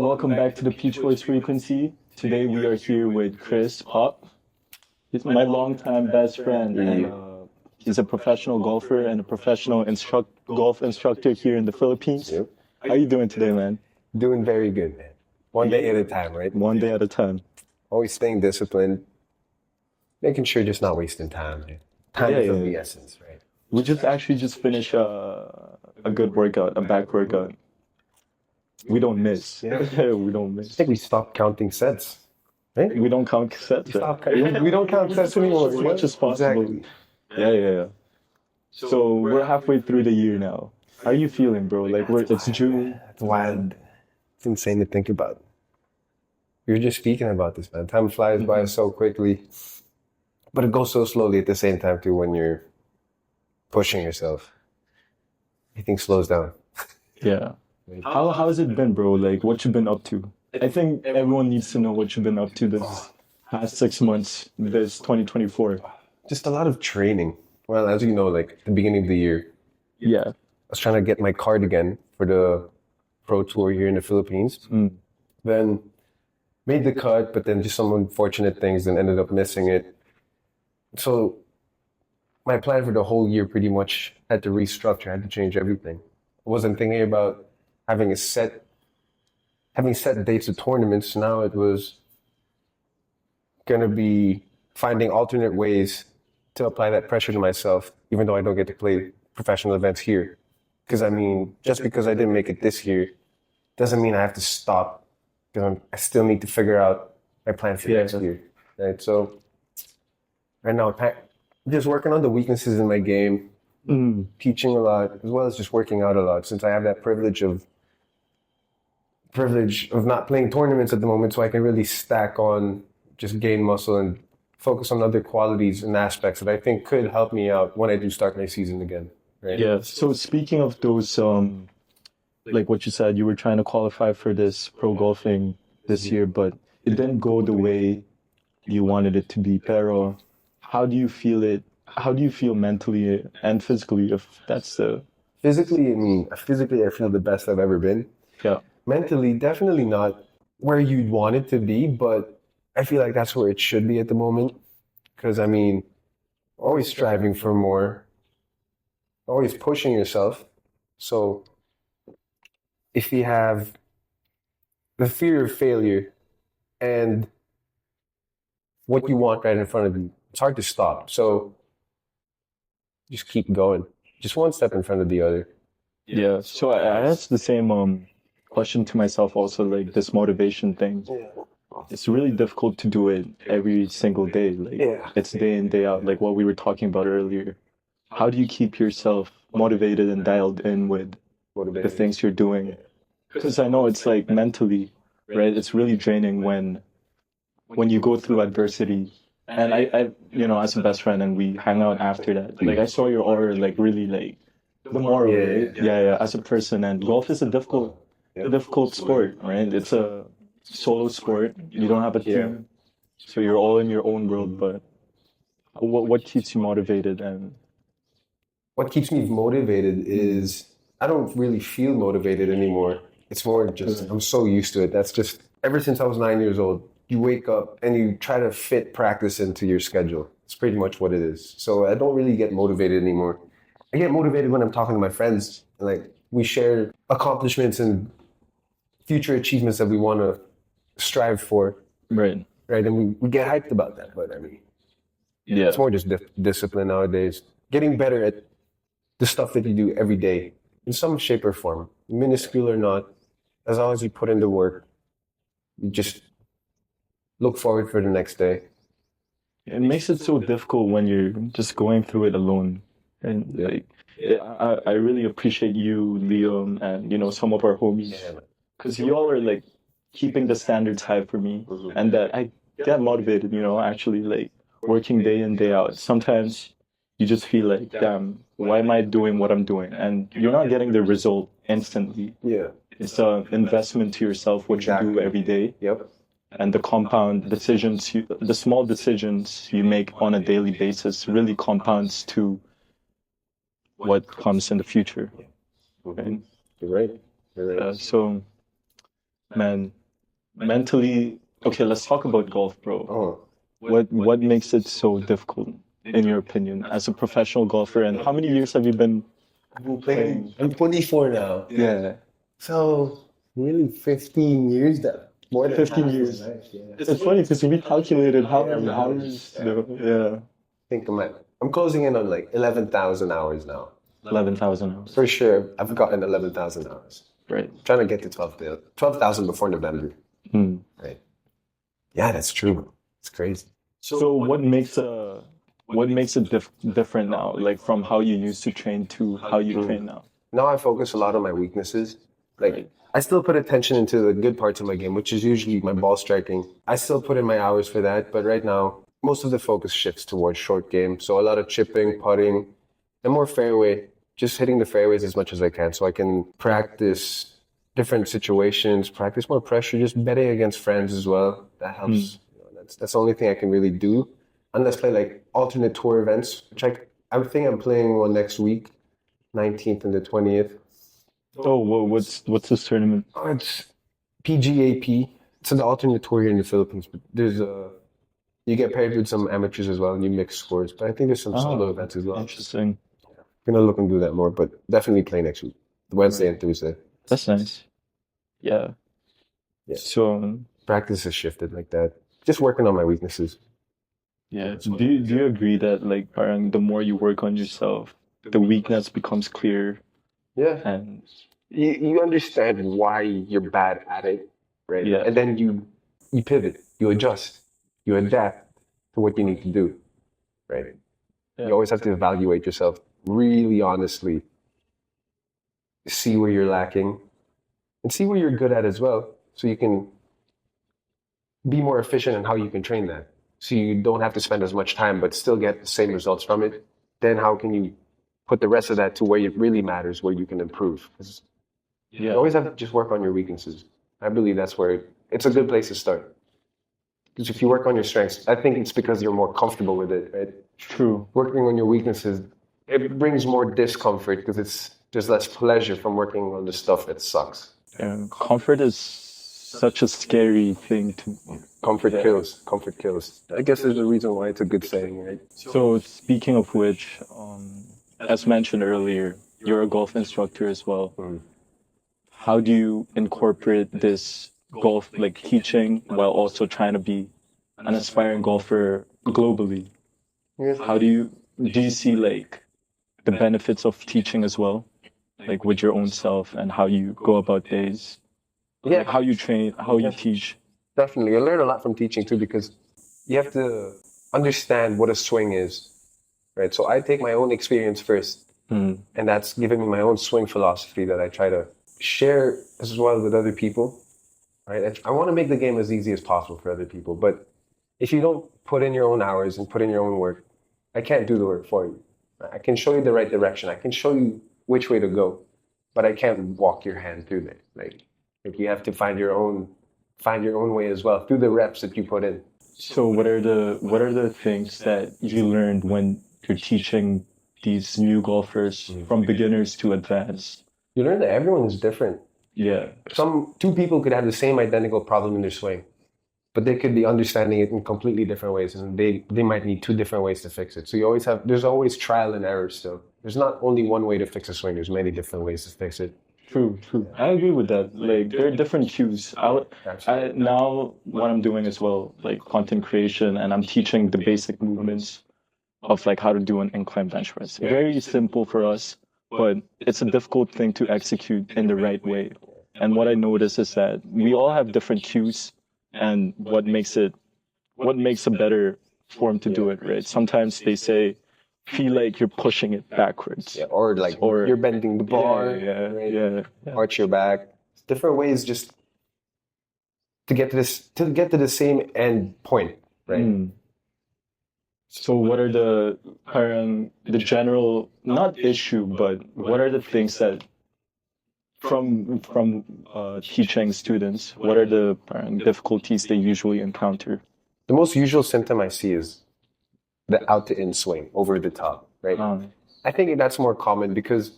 Welcome back to the Peach Boys frequency. Today we are here with Chris Popp. He's my longtime best friend, and he's a professional golfer and a professional golf instructor here in the Philippines. Yep. How you doing today, man? Doing very good, man. One day at a time, right? One day at a time. Always staying disciplined, making sure just not wasting time, man. Time is of the essence, right? We just finished a good workout, a back workout. We don't miss. Yeah. We don't I miss. think we stopped counting sets, right? We don't count sets. We don't count sets anymore. As much as possible. Exactly. Yeah. So we're halfway through the year now. How are you feeling, bro? Like it's June. It's wild. It's insane to think about. We were just speaking about this, man. Time flies by so quickly, but it goes so slowly at the same time too when you're pushing yourself. Everything slows down. Yeah. How has it been, bro? Like, what you been up to? I think everyone needs to know what you've been up to this past 6 months, this 2024. Just a lot of training. Well, as you know, like the beginning of the year, Yeah. I was trying to get my card again for the pro tour here in the Philippines. Then made the cut, but then just some unfortunate things and ended up missing it. So my plan for the whole year pretty much had to restructure, had to change everything. I wasn't thinking about having set dates of tournaments. Now it was gonna be finding alternate ways to apply that pressure to myself, even though I don't get to play professional events here. Because I mean, just because I didn't make it this year doesn't mean I have to stop. Because I still need to figure out my plan for next year. Right. So right now, I'm just working on the weaknesses in my game, teaching a lot, as well as just working out a lot. Since I have that privilege of not playing tournaments at the moment, so I can really stack on, just gain muscle and focus on other qualities and aspects that I think could help me out when I do start my season again. Right? Yeah. So speaking of those, like what you said, you were trying to qualify for this pro golfing this year, but it didn't go the way you wanted it to be. Pero, how do you feel it? How do you feel mentally and physically? If that's the physically, I feel the best I've ever been. Yeah. Mentally, definitely not where you'd want it to be, but I feel like that's where it should be at the moment. Because I mean, always striving for more, always pushing yourself. So if you have the fear of failure and what you want right in front of you, it's hard to stop. So just keep going. Just one step in front of the other. Yeah. So I asked the same question to myself also, like this motivation thing. It's really difficult to do it every single day. Like it's day in, day out, like what we were talking about earlier. How do you keep yourself motivated and dialed in with the things you're doing? Because I know it's like mentally, right? It's really draining when you go through adversity. And I as a best friend, and we hang out after that. Like I saw your aura, like really like the moral, right? Yeah. As a person, and golf is a difficult sport, right? It's a solo sport. You don't have a team, so you're all in your own world. But what keeps you motivated? And what keeps me motivated is I don't really feel motivated anymore. It's more just I'm so used to it. That's just ever since I was 9 years old. You wake up and you try to fit practice into your schedule. It's pretty much what it is. So I don't really get motivated anymore. I get motivated when I'm talking to my friends. Like we share accomplishments and future achievements that we want to strive for. Right. And we get hyped about that. But I mean, it's more just discipline nowadays. Getting better at the stuff that you do every day in some shape or form, minuscule or not, as long as you put in the work, you just look forward for the next day. It makes it so difficult when you're just going through it alone. And like, I really appreciate you, Liam, and some of our homies, because you all are like keeping the standards high for me, and that I get motivated. Actually like working day in day out. Sometimes you just feel like, damn, why am I doing what I'm doing? And you're not getting the result instantly. Yeah, it's an investment to yourself, what you do every day. Yep. And the compound decisions, the small decisions you make on a daily basis really compounds to what comes in the future. Right? You're right. So Man, mentally, okay, let's talk about golf, bro. Oh, What makes it so difficult, in your opinion, as a professional golfer? And how many years have you been I've been playing? I'm 24 now. Yeah, So, really 15 years that more than 15 half of years. my life, yeah. It's funny because we calculated how Yeah, many we hours. did. Though. Yeah, I think I'm closing in on like 11,000 hours now. 11,000 hours. For sure, I've gotten 11,000 hours. Right. Trying to get to 12,000 before November. Hmm. Right. Yeah, that's true. It's crazy. So what makes it different now, like from how you used to train to how you train now? Now I focus a lot on my weaknesses. Like, Right. I still put attention into the good parts of my game, which is usually my ball striking. I still put in my hours for that, but right now, most of the focus shifts towards short game. So a lot of chipping, putting, and more fairway, just hitting the fairways as much as I can so I can practice different situations, practice more pressure, just betting against friends as well. That helps. You know, that's the only thing I can really do. Unless play like alternate tour events, which I would think I'm playing one next week, 19th and the 20th. Oh, what's this tournament? Oh, it's PGAP. It's an alternate tour here in the Philippines, but there's you get paired with some amateurs as well, and you mix scores. But I think there's some solo events as well. Interesting. Gonna look and do that more, but definitely play next week, Wednesday and Tuesday. That's nice. Yeah. Yeah. So, Practice has shifted like that. Just working on my weaknesses. yeah. Do you agree that like parang the more you work on yourself, the weakness becomes clear Yeah. and You understand why you're bad at it, right? Yeah. And then you pivot, you adjust, you adapt to what you need to do, right? You always have to evaluate yourself really honestly, see where you're lacking, and see where you're good at as well, so you can be more efficient in how you can train that. So you don't have to spend as much time, but still get the same results from it. Then how can you put the rest of that to where it really matters, where you can improve? 'Cause you always have to just work on your weaknesses. I believe that's where it's a good place to start. Because if you work on your strengths, I think it's because you're more comfortable with it, right? True. Working on your weaknesses, it brings more discomfort because there's less pleasure from working on the stuff that sucks. And comfort is such a scary thing to. Comfort kills. Comfort kills. I guess there's a reason why it's a good saying, right? So speaking of which, as mentioned earlier, you're a golf instructor as well. How do you incorporate this golf like teaching while also trying to be an aspiring golfer globally? How do you see like the benefits of teaching as well, like with your own self and how you go about days, Yeah, like how you train, how you teach? definitely. I learn a lot from teaching too because you have to understand what a swing is, right? So I take my own experience first, and that's giving me my own swing philosophy that I try to share as well with other people, right? And I want to make the game as easy as possible for other people, but if you don't put in your own hours and put in your own work, I can't do the work for you. I can show you the right direction. I can show you which way to go, but I can't walk your hand through it. Like you have to find your own way as well through the reps that you put in. So what are the things that you learned when you're teaching these new golfers from beginners to advanced? You learn that everyone is different. Yeah. Two people could have the same identical problem in their swing, but they could be understanding it in completely different ways, and they might need two different ways to fix it. So there's always trial and error still. There's not only one way to fix a swing. There's many different ways to fix it. True. I agree with that. Like there are different cues. I now what I'm doing as well, like content creation, and I'm teaching the basic movements of like how to do an incline bench press. Very simple for us, but it's a difficult thing to execute in the right way. And what I notice is that we all have different cues, and what makes a better form to do it, right? Sometimes they say feel like you're pushing it backwards. Yeah, or you're bending the bar, right? Yeah. Arch your back. Different ways just to get to the same end point, right? So what are the general, not issue, but what are the things that from teaching students, what are the difficulties they usually encounter? The most usual symptom I see is the out to in swing over the top, right? I think that's more common because,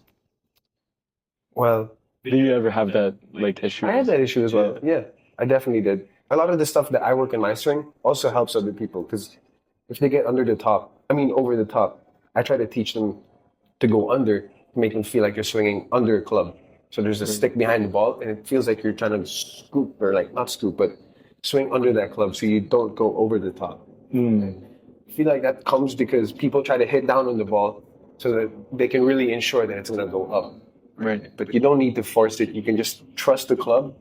well, Did you ever have that like issue? I had that issue as well. Yeah, I definitely did. A lot of the stuff that I work in my swing also helps other people because if they get under the top, I mean over the top, I try to teach them to go under, to make them feel like you're swinging under a club. So there's a stick behind the ball, and it feels like you're trying to scoop or like not scoop, but swing under that club so you don't go over the top. I feel like that comes because people try to hit down on the ball so that they can really ensure that it's going to go up. Right. But you don't need to force it. You can just trust the club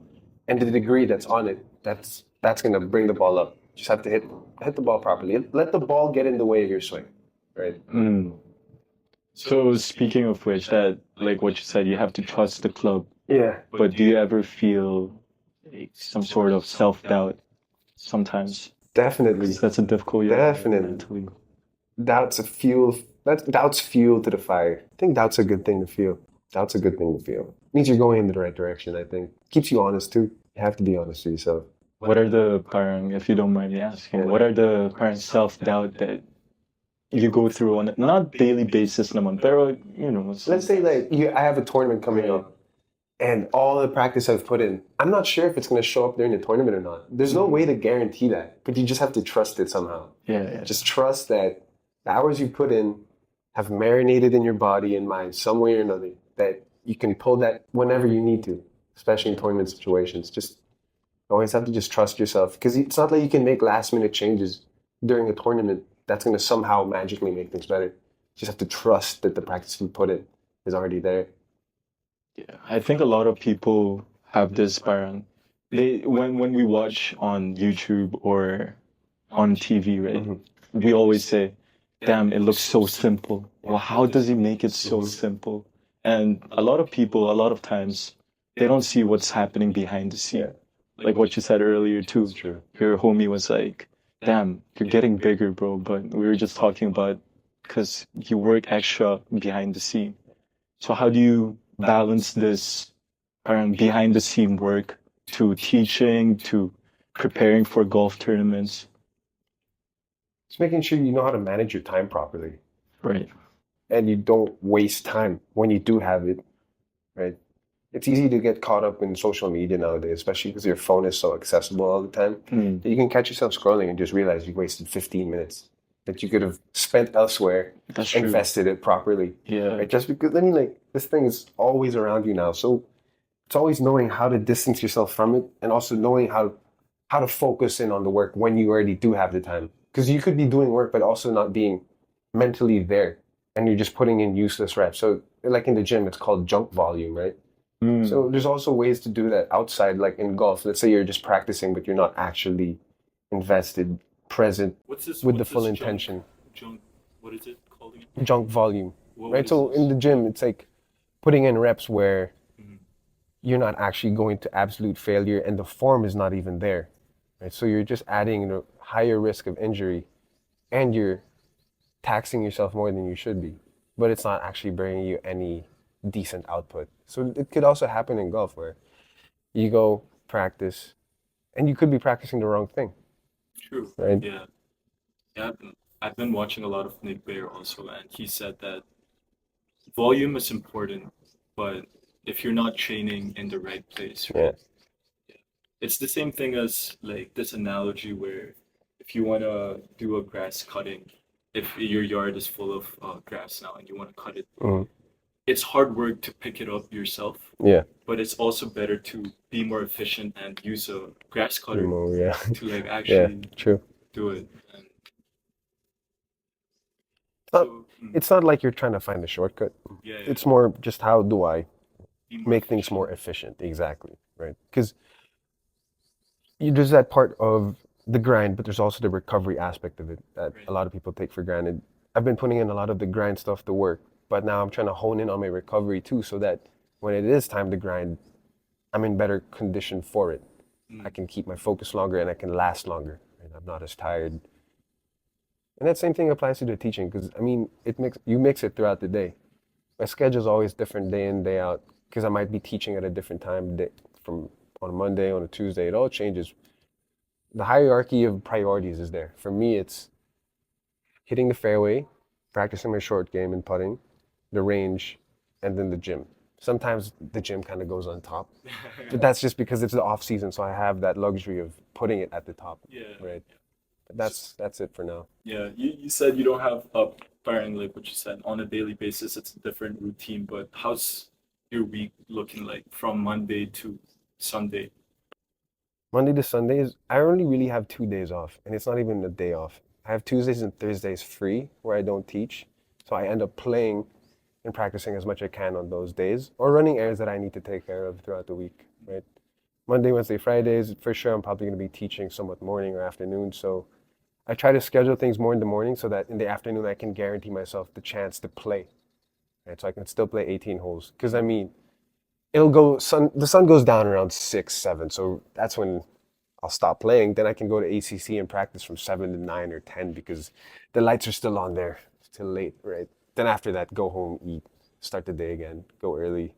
and the degree that's on it. That's going to bring the ball up. Just have to hit the ball properly. Let the ball get in the way of your swing, right? So speaking of which, that like what you said, you have to trust the club. Yeah. But do you ever feel like, some sort of self-doubt sometimes? Definitely. 'Cause that's a difficult Definitely. mentally. Doubt's a fuel. Doubt's fuel to the fire. I think doubt's a good thing to feel. Doubt's a good thing to feel. Means you're going in the right direction, I think. Keeps you honest too. You have to be honest to yourself. What are the parang, if you don't mind me asking, what are the parang self-doubt that you go through on a not daily basis naman, pero you know, Let's say like I have a tournament coming up, and all the practice I've put in, I'm not sure if it's going to show up during the tournament or not. There's no way to guarantee that, but you just have to trust it somehow. yeah. Just trust that the hours you put in have marinated in your body and mind some way or another, that you can pull that whenever you need to, especially in tournament situations. Just always have to just trust yourself, because it's not like you can make last minute changes during a tournament that's going to somehow magically make things better. You just have to trust that the practice you put in is already there. Yeah, I think a lot of people have this parang they when we watch on YouTube or on TV, right? We always say, "Damn, it looks so simple. Well, how does he make it so simple?" And a lot of people, a lot of times, they don't see what's happening behind the scene. Like what you said earlier too. Your homie was like, "Damn, you're getting bigger, bro." But we were just talking about because you work extra behind the scene. So how do you balance this behind the scene work to teaching to preparing for golf tournaments? Just making sure you know how to manage your time properly, Right. and you don't waste time when you do have it, right? It's easy to get caught up in social media nowadays, especially because your phone is so accessible all the time. That you can catch yourself scrolling and just realize you wasted 15 minutes that you could have spent elsewhere, That's true. invested it properly. Yeah. Right? Just because, I mean, like, this thing is always around you now. So it's always knowing how to distance yourself from it, and also knowing how to focus in on the work when you already do have the time. Because you could be doing work, but also not being mentally there, and you're just putting in useless reps. So, like in the gym, it's called junk volume, right? So there's also ways to do that outside, like in golf. Let's say you're just practicing, but you're not actually invested, present with the full intention. Junk, what is it called again? Junk volume, What right? is So this? in the gym, it's like putting in reps where you're not actually going to absolute failure, and the form is not even there, right? So you're just adding a higher risk of injury, and you're taxing yourself more than you should be, but it's not actually bringing you any decent output. So it could also happen in golf where you go practice and you could be practicing the wrong thing, True. right? Yeah. Yeah. I've been watching a lot of Nick Bayer also, and he said that volume is important, but if you're not training in the right place, Yeah. it's the same thing as like this analogy where if you want to do a grass cutting, if your yard is full of grass now and you want to cut it, it's hard work to pick it up yourself, Yeah. but it's also better to be more efficient and use a grass cutter Yeah. to like Yeah. actually True. do it. And Not- so, It's not like you're trying to find a shortcut. yeah, It's more just how do I be make things efficient. more efficient? Exactly, right? Because there's that part of the grind, but there's also the recovery aspect of it that a lot of people take for granted. I've been putting in a lot of the grind stuff to work, but now I'm trying to hone in on my recovery too, so that when it is time to grind, I'm in better condition for it. I can keep my focus longer and I can last longer, and I'm not as tired. And that same thing applies to the teaching, because I mean, you mix it throughout the day. My schedule's always different day in, day out, because I might be teaching at a different time from on a Monday, on a Tuesday. It all changes. The hierarchy of priorities is there. For me, it's hitting the fairway, practicing my short game and putting, the range, and then the gym. Sometimes the gym kind of goes on top, but that's just because it's the off season, so I have that luxury of putting it at the top. Yeah. Right. But that's it for now. Yeah, you said you don't have a firing like what you said on a daily basis. It's a different routine, but how's your week looking like from Monday to Sunday? Monday to Sundays, I only really have 2 days off, and it's not even a day off. I have Tuesdays and Thursdays free where I don't teach, so I end up playing and practicing as much as I can on those days, or running errands that I need to take care of throughout the week. Right. Monday, Wednesday, Fridays, for sure, I'm probably going to be teaching somewhat morning or afternoon, so I try to schedule things more in the morning so that in the afternoon I can guarantee myself the chance to play. Right, so I can still play 18 holes. Because I mean, the sun goes down around 6, 7, so that's when I'll stop playing. Then I can go to ACC and practice from 7 to 9 or 10 because the lights are still on there till late, right? Then after that, go home, eat, start the day again, go early,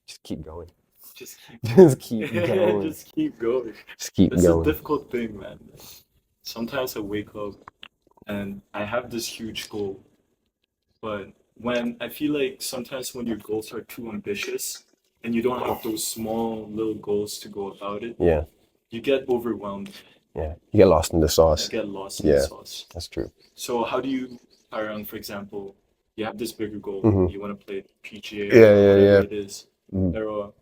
just keep going. Just keep Just keep going. just keep going. Just keep It's a going. difficult thing, man. Sometimes I wake up and I have this huge goal, but when I feel like sometimes when your goals are too ambitious and you don't have those small little goals to go about it, Yeah, you get overwhelmed. yeah. You get lost in the You sauce. get lost in the Yeah. sauce. That's true. So how do you, Parang, for example, you have this bigger goal, Mhm. you want to play PGA Yeah, or yeah, whatever yeah. it is. Mhm. Pero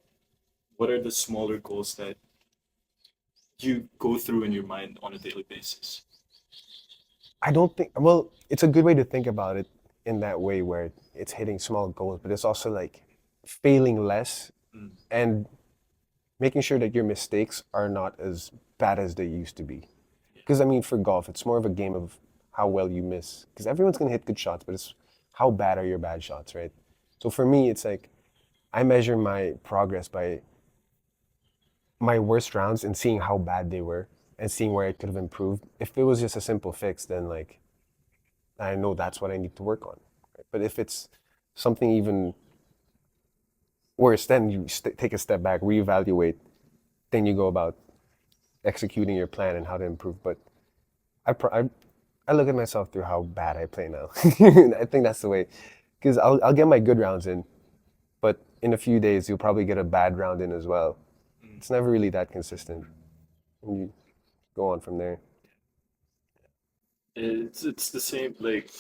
what are the smaller goals that you go through in your mind on a daily basis? I don't think, well, it's a good way to think about it in that way where it's hitting small goals, but it's also like failing less Mm. and making sure that your mistakes are not as bad as they used to be. Because I mean, for golf, it's more of a game of how well you miss. Because everyone's gonna hit good shots, but it's how bad are your bad shots, right? So for me, it's like I measure my progress by my worst rounds and seeing how bad they were and seeing where I could have improved. If it was just a simple fix, then like I know that's what I need to work on. Right? But if it's something even worse, then you take a step back, reevaluate, then you go about executing your plan and how to improve. But I look at myself through how bad I play now. I think that's the way, because I'll get my good rounds in, but in a few days you'll probably get a bad round in as well. It's never really that consistent. And you go on from there. It's the same like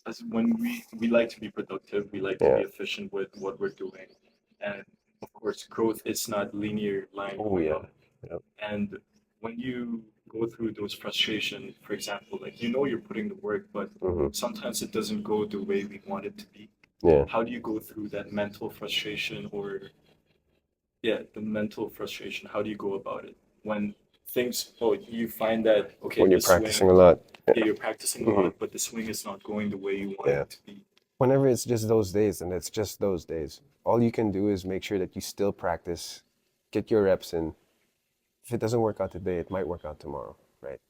as when we like to be productive, we like to Yeah. be efficient with what we're doing, and of course, growth is not linear line Oh going yeah. up. Yep. And when you go through those frustration, for example, like you know you're putting the work, but Mhm. sometimes it doesn't go the way we want it to be. Yeah. How do you go through that mental frustration or yeah, the mental frustration? How do you go about it when things, oh, you find that okay, When you're the swing, practicing a lot. yeah, you're practicing a Mhm. lot, but the swing is not going the way you want Yeah. it to be. Whenever it's just those days, and it's just those days, all you can do is make sure that you still practice, get your reps in. If it doesn't work out today, it might work out tomorrow, right?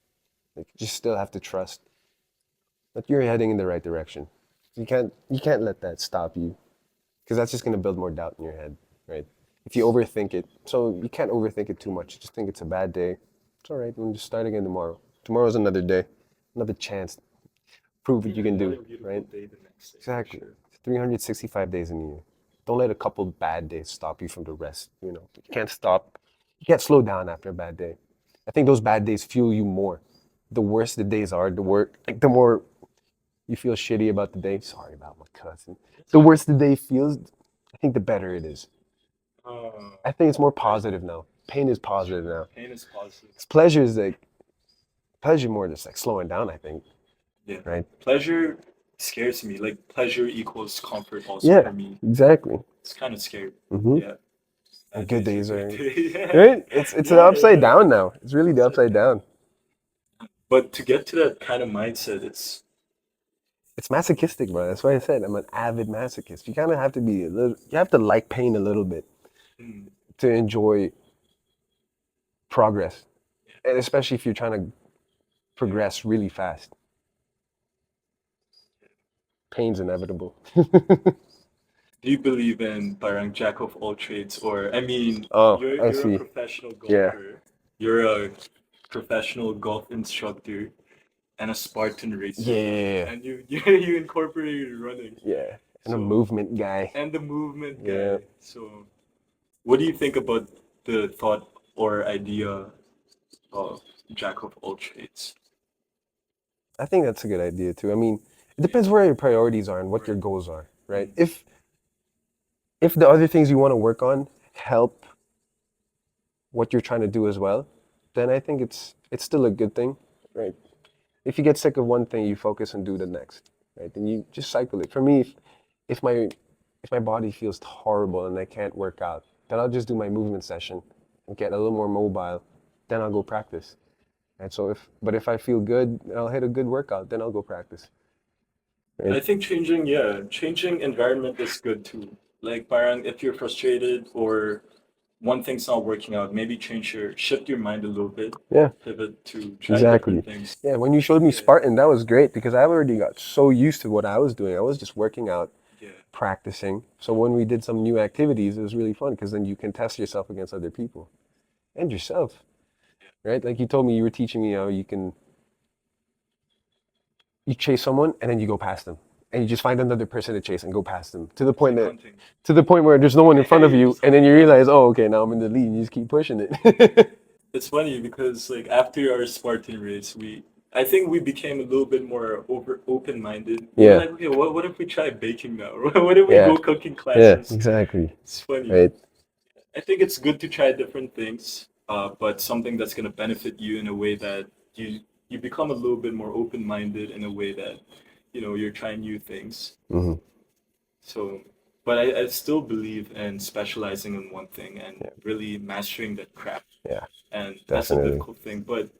Like you just still have to trust that you're heading in the right direction. You can't let that stop you, because that's just gonna build more doubt in your head, right? If you overthink it, so you can't overthink it too much. Just think it's a bad day. It's all right. We'll just start again tomorrow. Tomorrow's another day, another chance. Prove what you can Another do, beautiful right? day the next day, for Exactly. sure. 365 days in a year. Don't let a couple bad days stop you from the rest. You can't stop. You can't slow down after a bad day. I think those bad days fuel you more. The worse the days are, the more you feel shitty about the day. Sorry about my cousin. The worse the day feels, I think the better it is. I think it's more positive now. Pain is positive now. Pain is positive. 'Cause pleasure is like pleasure more just like slowing down, I think. Yeah. Right? Pleasure scares me. Like pleasure equals comfort also Yeah, for me. exactly. It's kind of scary. Hmm. Yeah. And Bad good days days are good days. Yeah. right. It's the Yeah, upside yeah. down now. It's really the upside down. But to get to that kind of mindset, It's masochistic, bro. That's why I said I'm an avid masochist. You kind of have to be a little. You have to like pain a little bit mm, to enjoy progress, and especially if you're trying to progress really fast. Pain's inevitable. do you believe in parang jack of all trades? Or I mean, Oh, I you're a see. professional Yeah. golfer. You're a professional golf instructor and a Spartan racer. Yeah. And you you incorporated running. Yeah. And a movement guy. And the movement guy. Yeah. So, what do you think about the thought or idea of jack of all trades? I think that's a good idea too. I mean, it depends where your priorities are and what your goals are, right? If the other things you want to work on help what you're trying to do as well, then I think it's still a good thing, right? If you get sick of one thing, you focus and do the next, right? Then you just cycle it. For me, if my body feels horrible and I can't work out, then I'll just do my movement session and get a little more mobile. Then I'll go practice. And so if I feel good, I'll hit a good workout, then I'll go practice. Right? I think changing environment is good too. Like, parang if you're frustrated or one thing's not working out, maybe shift your mind a little bit. Yeah. Pivot to try Exactly. different things. Yeah, when you showed me Spartan, that was great because I already got so used to what I was doing. I was just working out, practicing. So when we did some new activities, it was really fun because then you can test yourself against other people and yourself, right? Like you told me, you were teaching me how you chase someone and then you go past them. And you just find another person to chase and go past them to the point where there's no one in front of you, and then you realize, oh, okay, now I'm in the lead, and you just keep pushing it. It's funny because like after our Spartan race, I think we became a little bit more open-minded. Yeah. We're like, okay, what if we try baking now? What if we go cooking classes? Yeah, exactly. It's funny. Right. I think it's good to try different things, but something that's gonna benefit you in a way that you become a little bit more open-minded in a way that you're trying new things. Mm-hmm. So, but I still believe in specializing in one thing and really mastering that craft. Yeah. And that's a difficult thing. But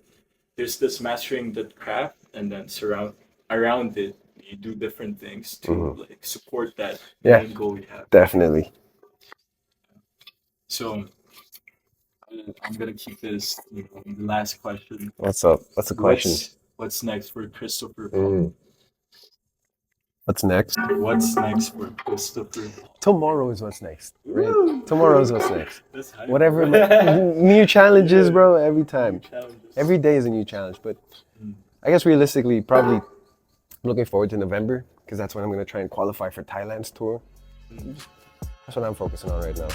there's this mastering that craft, and then around it, you do different things to like support that main goal you have. Definitely. So, I'm gonna keep this the last question. What's up? What's the question? What's next for Christopher Popp? What's next? What's next for Christopher? Tomorrow is what's next, right? Tomorrow is what's next. Hype, Whatever, new challenges, bro. Every time, every day is a new challenge. But I guess realistically, probably looking forward to November because that's when I'm gonna try and qualify for Thailand's tour. That's what I'm focusing on right now.